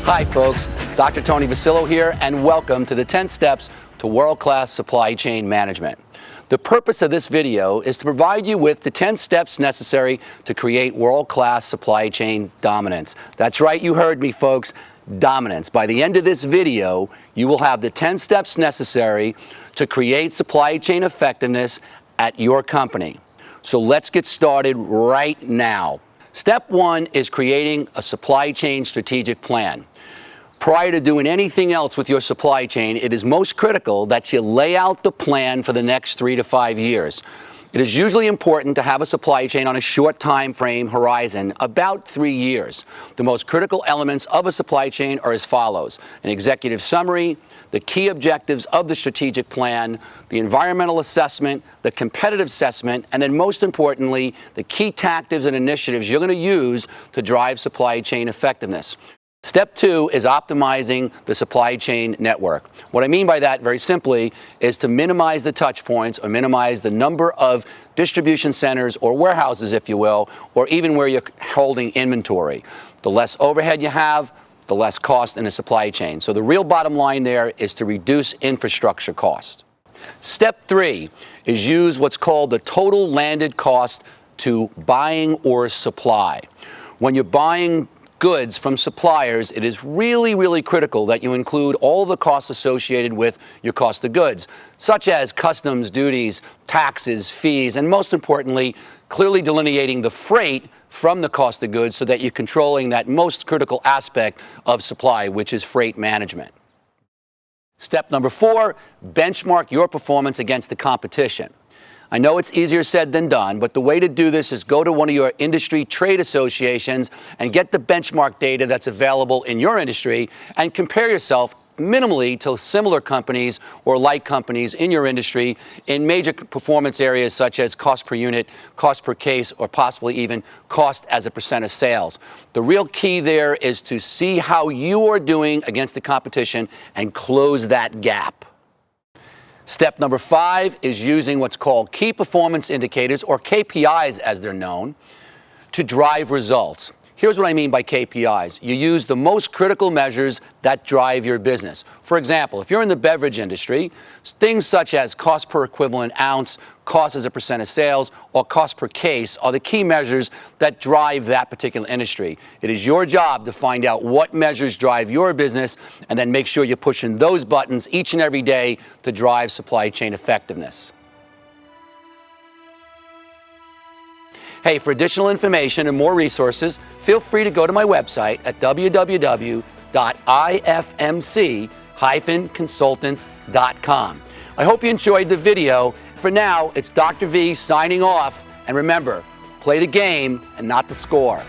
Hi folks, Dr. Tony Vasillo here, and welcome to the 10 Steps to World-Class Supply Chain Management. The purpose of this video is to provide you with the 10 steps necessary to create world-class supply chain dominance. That's right, you heard me folks, dominance. By the end of this video, you will have the 10 steps necessary to create supply chain effectiveness at your company. So let's get started right now. Step one is creating a supply chain strategic plan. Prior to doing anything else with your supply chain, it is most critical that you lay out the plan for the next 3 to 5 years. It is usually important to have a supply chain on a short time frame horizon, about 3 years. The most critical elements of a supply chain are as follows: an executive summary, the key objectives of the strategic plan, the environmental assessment, the competitive assessment, and then most importantly, the key tactics and initiatives you're going to use to drive supply chain effectiveness. Step two is optimizing the supply chain network. What I mean by that, very simply, is to minimize the touch points or minimize the number of distribution centers or warehouses, if you will, or even where you're holding inventory. The less overhead you have, the less cost in the supply chain. So the real bottom line there is to reduce infrastructure cost. Step three is use what's called the total landed cost to buying or supply. When you're buying goods from suppliers, it is really critical that you include all the costs associated with your cost of goods, such as customs, duties, taxes, fees, and most importantly, clearly delineating the freight from the cost of goods so that you're controlling that most critical aspect of supply, which is freight management. Step number four, benchmark your performance against the competition. I know it's easier said than done, but the way to do this is go to one of your industry trade associations and get the benchmark data that's available in your industry and compare yourself minimally to similar companies or like companies in your industry in major performance areas such as cost per unit, cost per case, or possibly even cost as a percent of sales. The real key there is to see how you are doing against the competition and close that gap. Step number five is using what's called key performance indicators, or KPIs as they're known, to drive results. Here's what I mean by KPIs. You use the most critical measures that drive your business. For example, if you're in the beverage industry, things such as cost per equivalent ounce, cost as a percent of sales, or cost per case are the key measures that drive that particular industry. It is your job to find out what measures drive your business and then make sure you're pushing those buttons each and every day to drive supply chain effectiveness. Hey, for additional information and more resources, feel free to go to my website at www.ifmc-consultants.com. I hope you enjoyed the video. For now, it's Dr. V signing off, and remember, play the game and not the score.